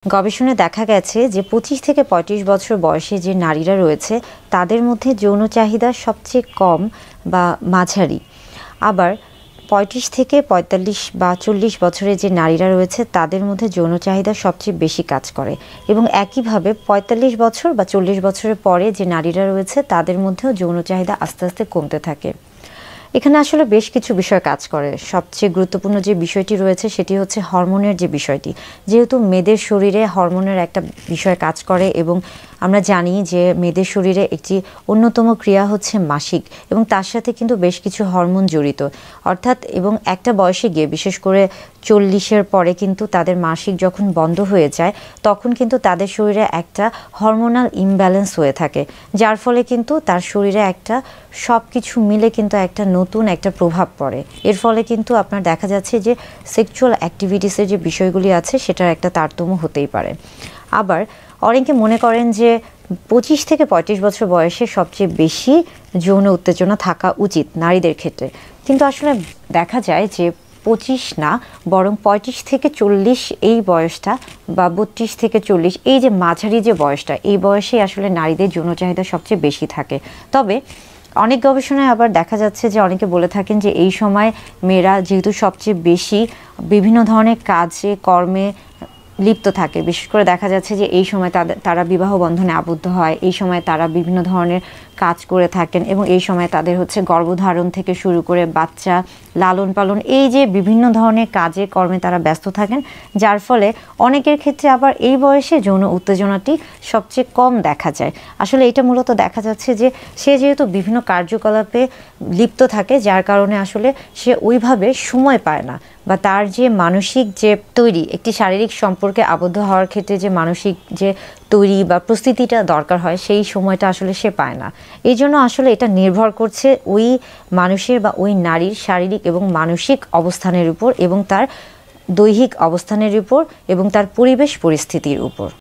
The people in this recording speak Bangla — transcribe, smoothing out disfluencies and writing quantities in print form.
গবেষণায় দেখা গেছে যে ২৫ থেকে ৩৫ বছর বয়সী যে নারীরা রয়েছে তাদের মধ্যে যৌন চাহিদা সবচেয়ে কম বা মাঝারি। আবার ৩৫ থেকে ৪৫ বা ৪০ বছরের যে নারীরা রয়েছে তাদের মধ্যে যৌন চাহিদা সবচেয়ে বেশি কাজ করে, এবং একইভাবে ৪৫ বছর বা ৪০ বছরের পরে যে নারীরা রয়েছে তাদের মধ্যেও যৌন চাহিদা আস্তে আস্তে কমতে থাকে। এখানে আসলে বেশ কিছু বিষয় কাজ করে। সবচেয়ে গুরুত্বপূর্ণ যে বিষয়টি রয়েছে সেটি হচ্ছে হরমোনের যে বিষয়টি। যেহেতু মেয়েদের শরীরে হরমোনের একটা বিষয় কাজ করে, এবং আমরা জানি যে মেয়েদের শরীরে একটি অন্যতম ক্রিয়া হচ্ছে মাসিক, এবং তার সাথে কিন্তু বেশ কিছু হরমোন জড়িত। অর্থাৎ এবং একটা বয়সে গিয়ে বিশেষ করে ৪০-এর পরে কিন্তু তাদের মাসিক যখন বন্ধ হয়ে যায় তখন কিন্তু তাদের শরীরে একটা হরমোনাল ইমব্যালেন্স হয়ে থাকে, যার ফলে কিন্তু তার শরীরে একটা সব কিছু মিলে কিন্তু একটা নতুন একটা প্রভাব পড়ে। এর ফলে কিন্তু আপনার দেখা যাচ্ছে যে সেক্সুয়াল অ্যাক্টিভিটিসের যে বিষয়গুলি আছে সেটার একটা তারতম্য হতেই পারে। আবার অনেকে মনে করেন যে ২৫ থেকে ৩৫ বছর বয়সে সবচেয়ে বেশি যৌন উত্তেজনা থাকা উচিত নারীদের ক্ষেত্রে, কিন্তু আসলে দেখা যায় যে ২৫ না, বরং ৩৫ থেকে ৪০ এই বয়সটা, বা ৩২ থেকে ৪০ এই যে মাঝারি যে বয়সটা, এই বয়সেই আসলে নারীদের যৌন চাহিদা সবচেয়ে বেশি থাকে। তবে অনেক গবেষণায় আবার দেখা যাচ্ছে যে অনেকে বলে থাকেন যে এই সময় মেয়েরা যেহেতু সবচেয়ে বেশি বিভিন্ন ধরনের কাজে কর্মে লিপ্ত থাকে, বিশেষ করে দেখা যাচ্ছে যে এই সময় তারা বিবাহ বন্ধনে আবদ্ধ হয়, এই সময় তারা বিভিন্ন ধরনের কাজ করে থাকেন, এবং এই সময় তাদের হচ্ছে গর্ভধারণ থেকে শুরু করে বাচ্চা লালন পালন, এই যে বিভিন্ন ধরনের কাজে কর্মে তারা ব্যস্ত থাকেন, যার ফলে অনেকের ক্ষেত্রে আবার এই বয়সে যৌন উত্তেজনাটি সবচেয়ে কম দেখা যায়। আসলে এটা মূলত দেখা যাচ্ছে যে সে যেহেতু বিভিন্ন কার্যকলাপে লিপ্ত থাকে, যার কারণে আসলে সে ওইভাবে সময় পায় না, বা তার যে মানসিক যে তৈরি, একটি শারীরিক সম্পর্কে আবদ্ধ হওয়ার ক্ষেত্রে যে মানসিক যে তৈরি বা প্রস্তুতিটা দরকার হয় সেই সময়টা আসলে সে পায় না। এই জন্য আসলে এটা নির্ভর করছে ওই মানুষের বা ওই নারীর শারীরিক এবং মানসিক অবস্থানের উপর, এবং তার দৈহিক অবস্থানের উপর, এবং তার পরিবেশ পরিস্থিতির উপর।